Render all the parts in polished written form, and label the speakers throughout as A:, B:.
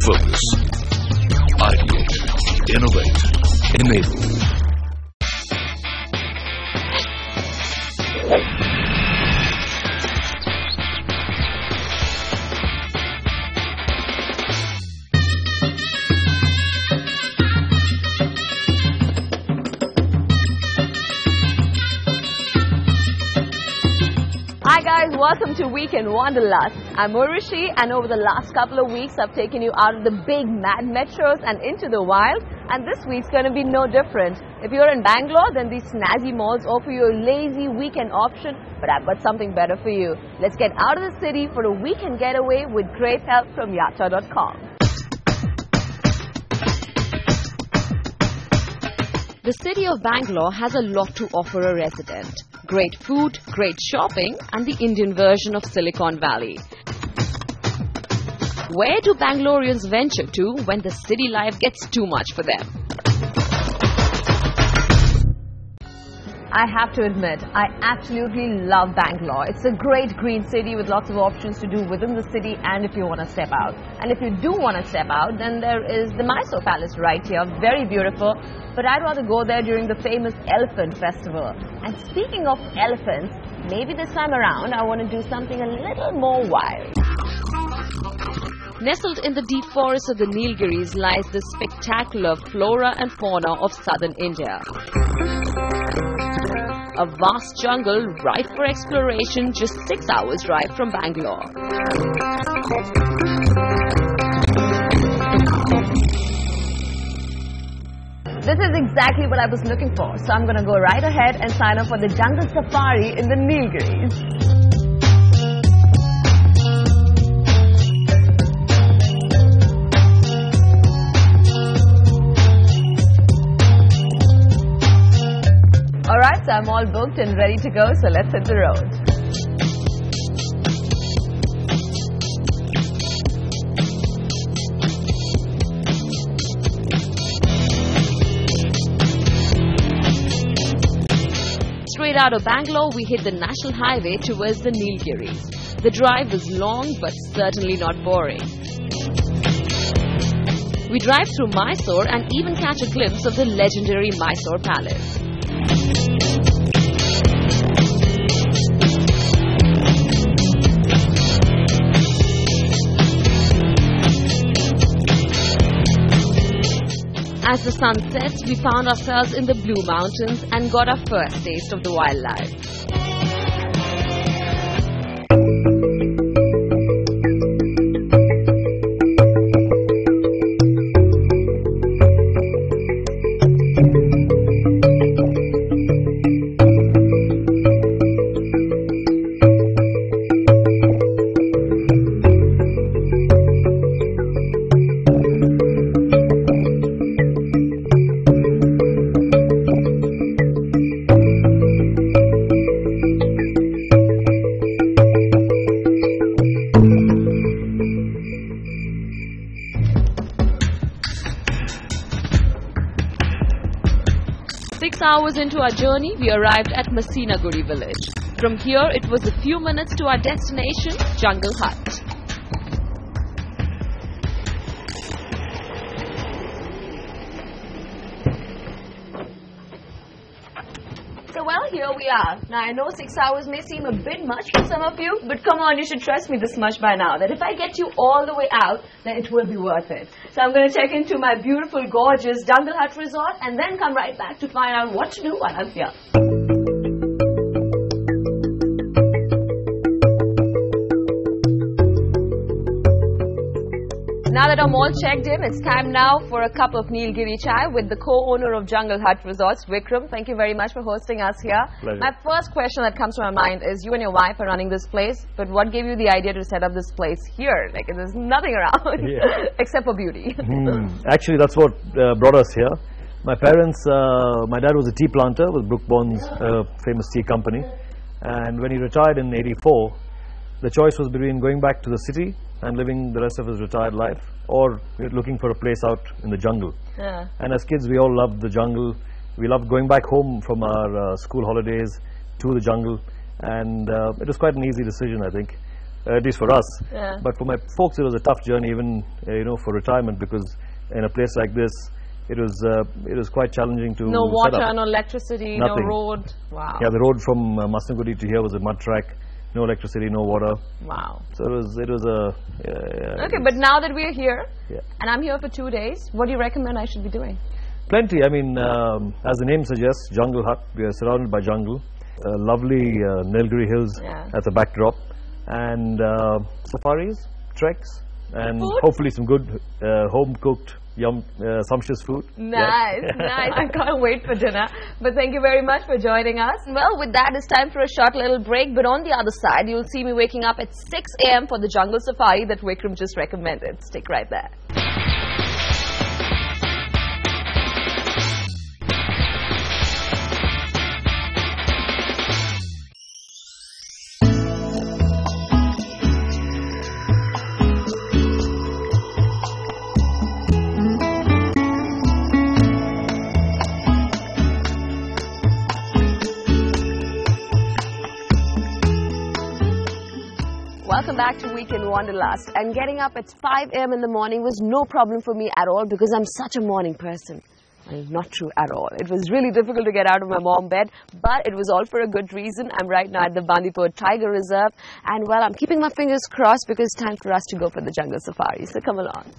A: Focus. Ideate. Innovate. Enable.
B: Hi guys, welcome to Weekend Wanderlust. I'm Urishi, and over the last couple of weeks I've taken you out of the big mad metros and into the wild, and this week's going to be no different. If you're in Bangalore, then these snazzy malls offer you a lazy weekend option, but I've got something better for you. Let's get out of the city for a weekend getaway with great help from yatra.com. The city of Bangalore has a lot to offer a resident. Great food, great shopping, and the Indian version of Silicon Valley. Where do Bangaloreans venture to when the city life gets too much for them? I have to admit, I absolutely love Bangalore. It's a great green city with lots of options to do within the city and if you want to step out. And if you do want to step out, then there is the Mysore Palace right here, very beautiful. But I'd rather go there during the famous Elephant Festival. And speaking of elephants, maybe this time around I want to do something a little more wild. Nestled in the deep forests of the Nilgiris lies the spectacular flora and fauna of southern India. A vast jungle ripe for exploration, just 6 hours drive from Bangalore. This is exactly what I was looking for, so I'm going to go right ahead and sign up for the jungle safari in the Nilgiris. Alright, so I'm all booked and ready to go, so let's hit the road. Straight out of Bangalore, we hit the national highway towards the Nilgiris. The drive was long but certainly not boring. We drive through Mysore and even catch a glimpse of the legendary Mysore Palace. As the sun sets, we found ourselves in the Blue Mountains and got our first taste of the wildlife. 6 hours into our journey, we arrived at Masinaguri village. From here, it was a few minutes to our destination, Jungle Hut. So, well, here we are. Now, I know 6 hours may seem a bit much for some of you, but come on, you should trust me this much by now, that if I get you all the way out, then it will be worth it. So I'm going to check into my beautiful, gorgeous Jungle Hut resort and then come right back to find out what to do while I'm here. Now that I'm all checked in, it's time now for a cup of Nilgiri chai with the co-owner of Jungle Hut Resorts, Vikram. Thank you very much for hosting us here.
C: Pleasure.
B: My first question that comes to my mind is, you and your wife are running this place, but what gave you the idea to set up this place here? Like, there's nothing around except for beauty.
C: Actually, that's what brought us here. My parents, my dad was a tea planter with Brook Bond's famous tea company, and when he retired in '84, the choice was between going back to the city and living the rest of his retired life, or looking for a place out in the jungle.
B: Yeah.
C: And as kids, we all loved the jungle. We loved going back home from our school holidays to the jungle, and it was quite an easy decision, I think. at least for us.
B: Yeah.
C: But for my folks, it was a tough journey, even for retirement, because in a place like this, it was quite challenging to
B: No
C: set
B: water,
C: up.
B: no electricity,
C: Nothing.
B: no road. Wow.
C: Yeah, the road from Masnagudi to here was a mud track. No electricity, no water.
B: Wow.
C: So it was a.
B: Okay, but now that we're here,
C: Yeah.
B: and I'm here for 2 days, what do you recommend I should be doing?
C: Plenty. I mean, as the name suggests, jungle hut. We are surrounded by jungle. Lovely Nilgiris hills
B: Yeah.
C: at the backdrop, and safaris, treks, and
B: Food?
C: hopefully some good home-cooked, sumptuous food.
B: Nice, nice. I can't wait for dinner. But thank you very much for joining us. Well, with that, it's time for a short little break. But on the other side, you'll see me waking up at 6 a.m. for the jungle safari that Vikram just recommended. Stick right there. Welcome back to Weekend Wanderlust. And getting up at 5 a.m. in the morning was no problem for me at all because I'm such a morning person. Well, not true at all. It was really difficult to get out of my warm bed, but it was all for a good reason. I'm right now at the Bandipur Tiger Reserve, and well, I'm keeping my fingers crossed because it's time for us to go for the jungle safari. So come along.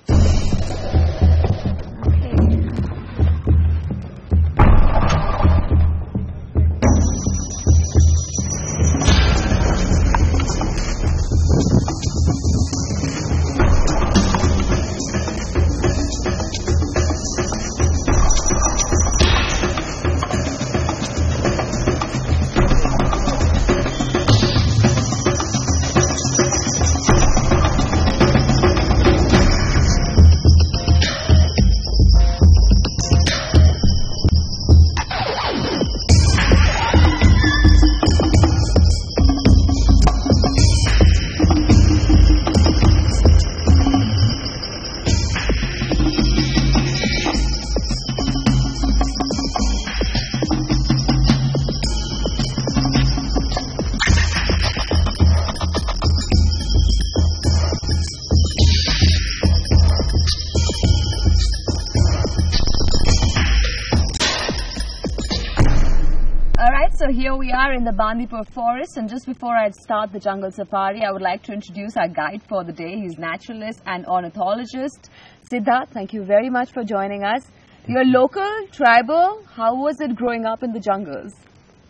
B: So here we are in the Bandipur Forest, and just before I start the jungle safari, I would like to introduce our guide for the day. He's naturalist and ornithologist. Siddharth, thank you very much for joining us. You're local, tribal. How was it growing up in the jungles?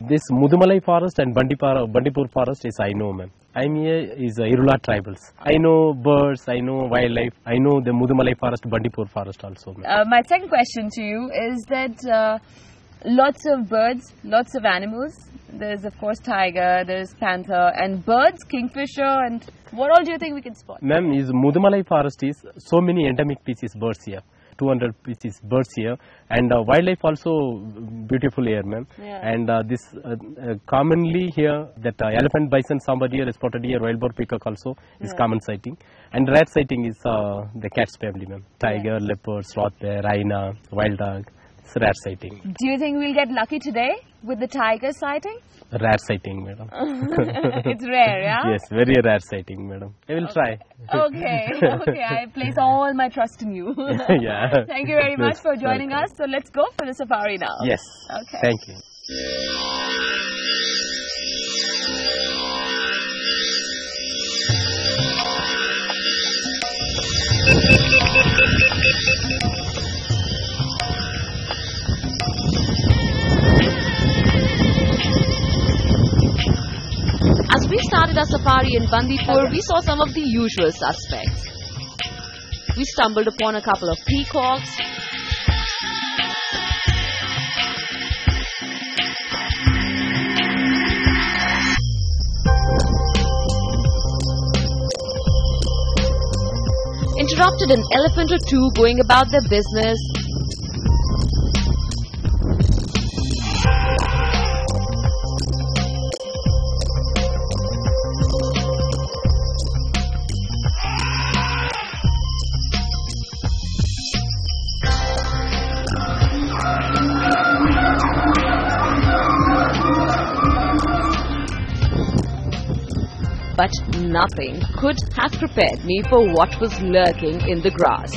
D: This Mudumalai forest and Bandipur forest is I know, ma'am. I'm here is Irula tribals. I know birds, I know wildlife, I know the Mudumalai forest, Bandipur forest also, ma'am.
B: My second question to you is that lots of birds, lots of animals. There's of course tiger, there's panther, and birds, kingfisher, and what all do you think we can spot?
D: Ma'am, is Mudumalai forest is so many endemic species birds here. 200 species birds here, and wildlife also beautiful here, ma'am.
B: Yeah.
D: And this commonly here that elephant, bison, sambar deer, spotted deer, wild boar, peacock also is common sighting, and rare sighting is the cat's family, ma'am. Tiger, leopard, sloth bear, rhino, wild dog. It's rare sighting.
B: Do you think we'll get lucky today with the tiger sighting?
D: Rare sighting, madam.
B: It's rare, yeah?
D: Yes, very rare sighting, madam. I will try.
B: Okay, okay. I place all my trust in you.
D: Yeah.
B: Thank you very much
D: Yes,
B: for joining us. So let's go for the safari now.
D: Yes.
B: Okay.
D: Thank you.
B: As we started our safari in Bandipur, we saw some of the usual suspects. We stumbled upon a couple of peacocks, interrupted an elephant or two going about their business, But nothing could have prepared me for what was lurking in the grass.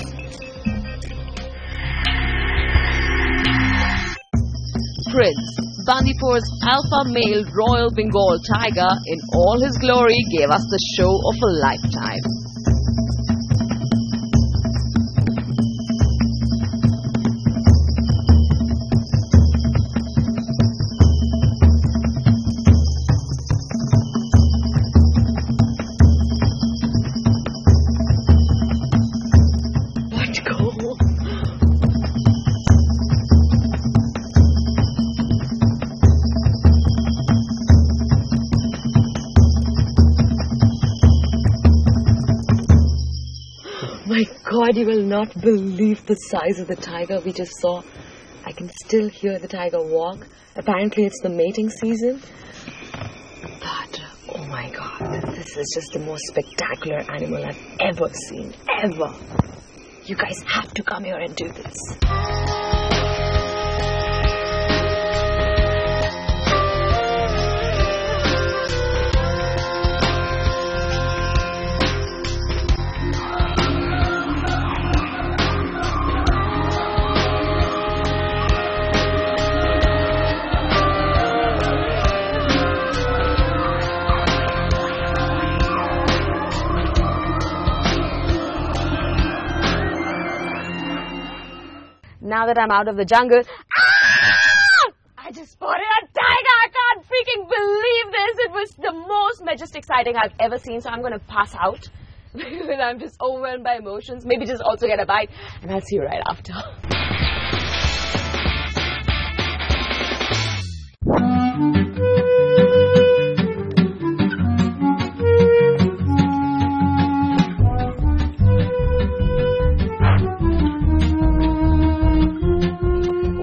B: Prince, Bandipur's alpha male Royal Bengal tiger in all his glory gave us the show of a lifetime. What goal? My God, you will not believe the size of the tiger we just saw. I can still hear the tiger walk. Apparently it's the mating season. But, oh my God, this is just the most spectacular animal I've ever seen. Ever. You guys have to come here and do this. Now that I'm out of the jungle, I just spotted a tiger. I can't freaking believe this. It was the most majestic sighting I've ever seen. So I'm going to pass out because I'm just overwhelmed by emotions. Maybe just also get a bite, and I'll see you right after.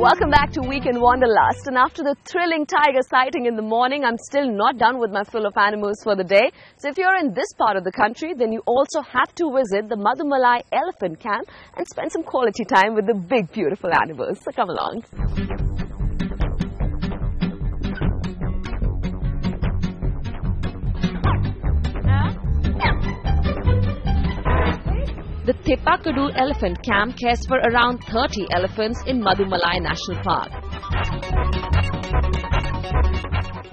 B: Welcome back to Week in Wanderlust, and after the thrilling tiger sighting in the morning, I'm still not done with my fill of animals for the day. So if you're in this part of the country, then you also have to visit the Madumalai elephant camp and spend some quality time with the big beautiful animals. So come along. The Tepakadu Elephant Camp cares for around 30 elephants in Madumalai National Park.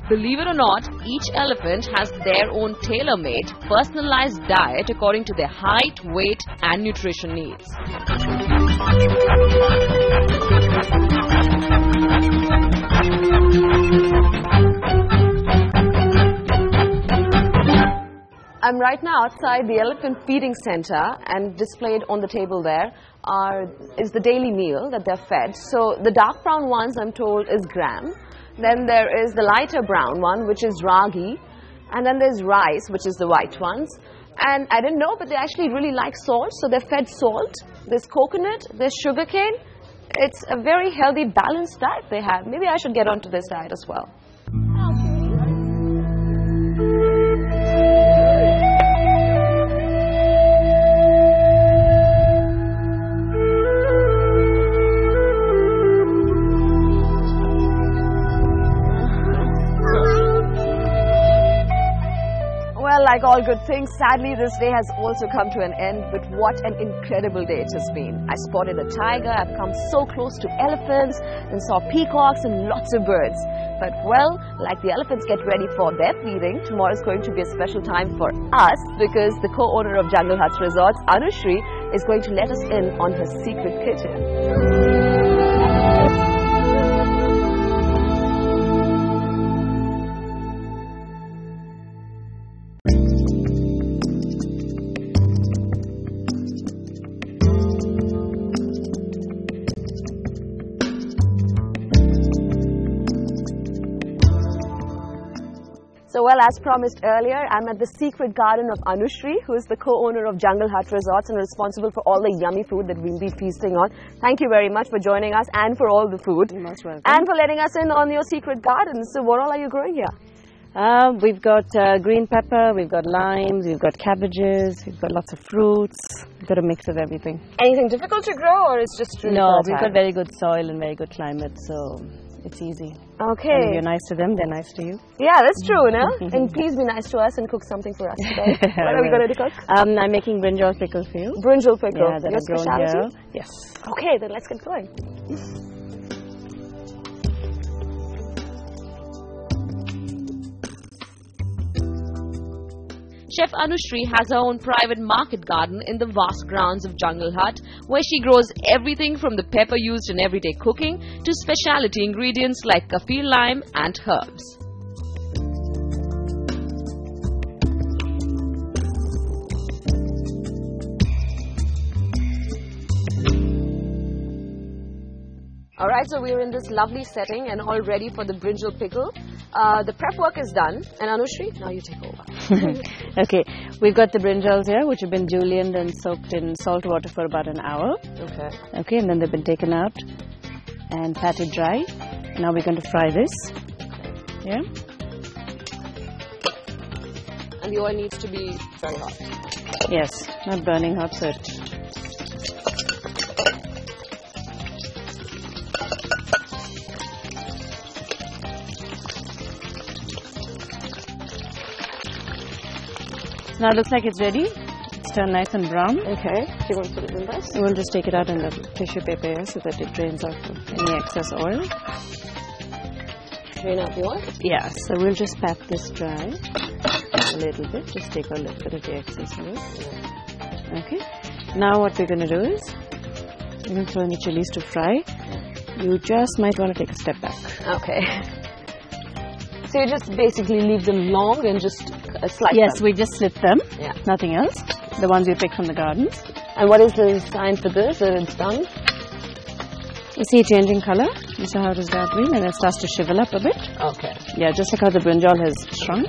B: Believe it or not, each elephant has their own tailor-made, personalized diet according to their height, weight and nutrition needs. I'm right now outside the elephant feeding center, and displayed on the table there is the daily meal that they're fed. So the dark brown ones, I'm told, is gram. Then there is the lighter brown one, which is ragi. And then there's rice, which is the white ones. And I didn't know, but they actually really like salt. So they're fed salt. There's coconut. There's sugarcane. It's a very healthy, balanced diet they have. Maybe I should get onto this diet as well. Like all good things, sadly this day has also come to an end, but what an incredible day it has been. I spotted a tiger, I've come so close to elephants and saw peacocks and lots of birds. But well, like the elephants get ready for their feeding, tomorrow is going to be a special time for us because the co-owner of Jungle Huts Resorts, Anushri, is going to let us in on her secret kitchen. So well, as promised earlier, I'm at the secret garden of Anushri, who is the co-owner of Jungle Hut Resorts and responsible for all the yummy food that we'll be feasting on. Thank you very much for joining us and for all the food.
E: You're most welcome.
B: And for letting us in on your secret garden. So what all are you growing here?
E: We've got green pepper, we've got limes, we've got cabbages, we've got lots of fruits. We've got a mix of everything.
B: Anything difficult to grow, or it's just really
E: No,
B: fertile?
E: we've got very good soil and very good climate, so It's easy.
B: Okay.
E: And if you're nice to them, they're nice to you.
B: Yeah, that's true, no? And please be nice to us and cook something for us today. What are we going to cook?
E: I'm making brinjal pickle for you.
B: Brinjal pickle.
E: Yeah, that
B: Your
E: I've grown
B: specialty?
E: here. Yes.
B: Okay, then let's get going. Chef Anushri has her own private market garden in the vast grounds of Jungle Hut, where she grows everything from the pepper used in everyday cooking to specialty ingredients like kaffir lime and herbs. Alright, so we're in this lovely setting and all ready for the brinjal pickle. The prep work is done, and Anushri, now you take over.
E: Okay, we've got the brinjals here, which have been julienned and soaked in salt water for about an hour.
B: Okay.
E: Okay, and then they've been taken out and patted dry. Now we're going to fry this. Yeah.
B: And the oil needs to be very hot.
E: Yes, not burning hot, so it. Now it looks like it's ready. It's turned nice and brown.
B: Okay. Do you want to put it in this?
E: We'll just take it out in the tissue paper here so that it drains off any excess oil.
B: Drain out the oil?
E: Yeah, so we'll just pat this dry a little bit. Just take a little bit of the excess oil. Okay. Now what we're going to do is we're going to throw in the chilies to fry. You just might want to take a step back.
B: Okay. So you just basically leave them long and just slice
E: Yes,
B: them?
E: we just slit them.
B: Yeah.
E: Nothing else. The ones we picked from the gardens.
B: And what is the sign for this, that it's done?
E: You see it changing color. You see how it is dark green and it starts to shrivel up a bit.
B: Okay.
E: Yeah, just like how the brinjal has shrunk.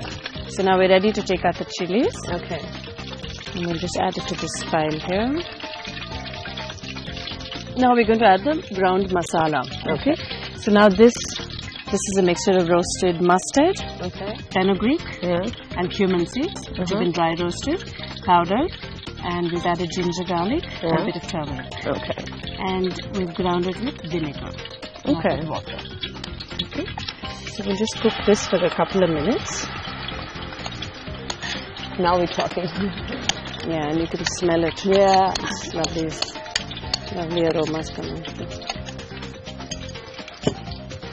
E: So now we're ready to take out the chilies.
B: Okay.
E: And we'll just add it to this pile here. Now we're going to add the ground masala. Okay. So now this is a mixture of roasted mustard,
B: Okay.
E: fenugreek,
B: Yeah.
E: and cumin seeds, which have been dry roasted, powdered, and we've added ginger garlic and a
B: Yeah.
E: bit of turmeric.
B: Okay.
E: And we've ground it with vinegar. not
B: Okay.
E: with water. Okay. So we'll just cook this for a couple of minutes.
B: Now we're talking.
E: Yeah, and you can smell it.
B: Yeah.
E: It's lovely aromas coming through.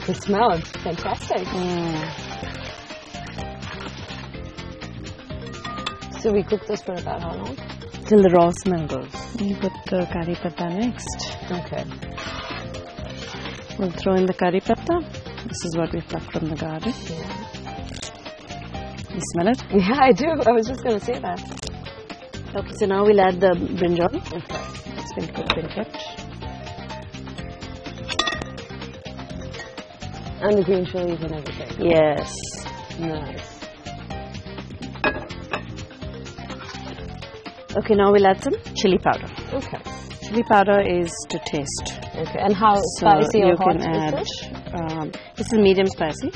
B: The smell is fantastic. So we cook this for about how long?
E: Till the raw smell goes. You put the curry patta next.
B: Okay.
E: We'll throw in the curry patta. This is what we plucked from the garden. You smell it?
B: Yeah, I do. I was just going to say that.
E: Okay, so now we'll add the brinjal.
B: Okay.
E: It's been cooked and kept.
B: And the green chilies and everything.
E: Yes.
B: Nice.
E: Okay, now we'll add some chili powder.
B: Okay.
E: Chili powder is to taste.
B: Okay. And how
E: So
B: spicy or
E: you
B: hot
E: can add.
B: is this?
E: This is medium spicy.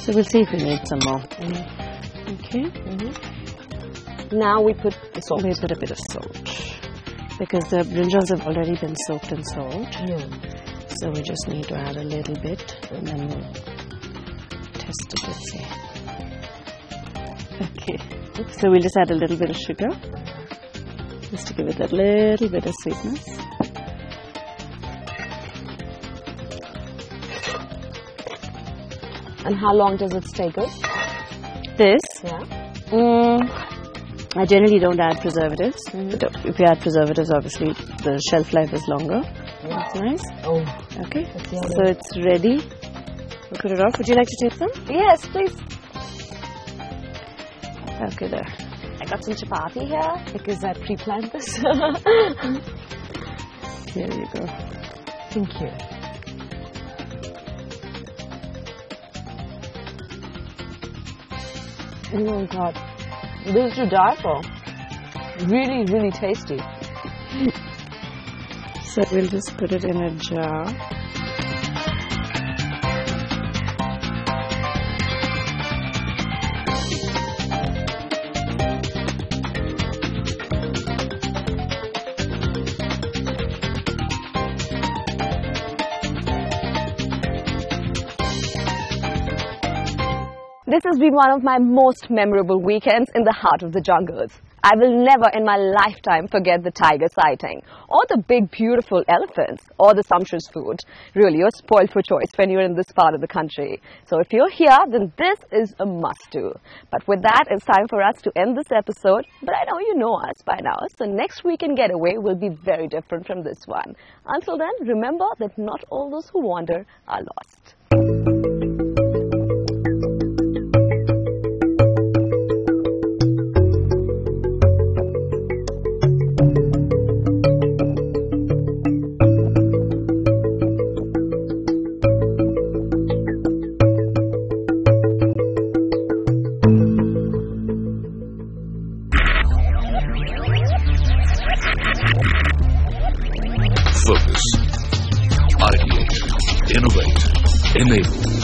E: So we'll see if we need some more. Okay.
B: Now we put the salt.
E: We put a bit of salt because the brinjals have already been soaked in salt. So we just need to add a little bit, and then we'll test it and see. Okay. So we'll just add a little bit of sugar, just to give it that little bit of sweetness.
B: And how long does it stay good?
E: This,
B: Yeah.
E: I generally don't add preservatives. But if you add preservatives, obviously the shelf life is longer. That's nice.
B: Oh.
E: Okay.
B: yummy.
E: So it's ready. We'll put it off. Would you like to take some?
B: Yes, please.
E: Okay, there.
B: I got some chapati here because I pre-planned this.
E: Here you go.
B: Thank you. Oh God, this is to die for. Really, really tasty.
E: So we'll just put it in a jar.
B: This has been one of my most memorable weekends in the heart of the jungles. I will never in my lifetime forget the tiger sighting, or the big beautiful elephants, or the sumptuous food. Really, you're spoiled for choice when you're in this part of the country. So if you're here, then this is a must-do. But with that, it's time for us to end this episode. But I know you know us by now, so next weekend getaway will be very different from this one. Until then, remember that not all those who wander are lost.
A: Focus. Ideate. Innovate. Enable.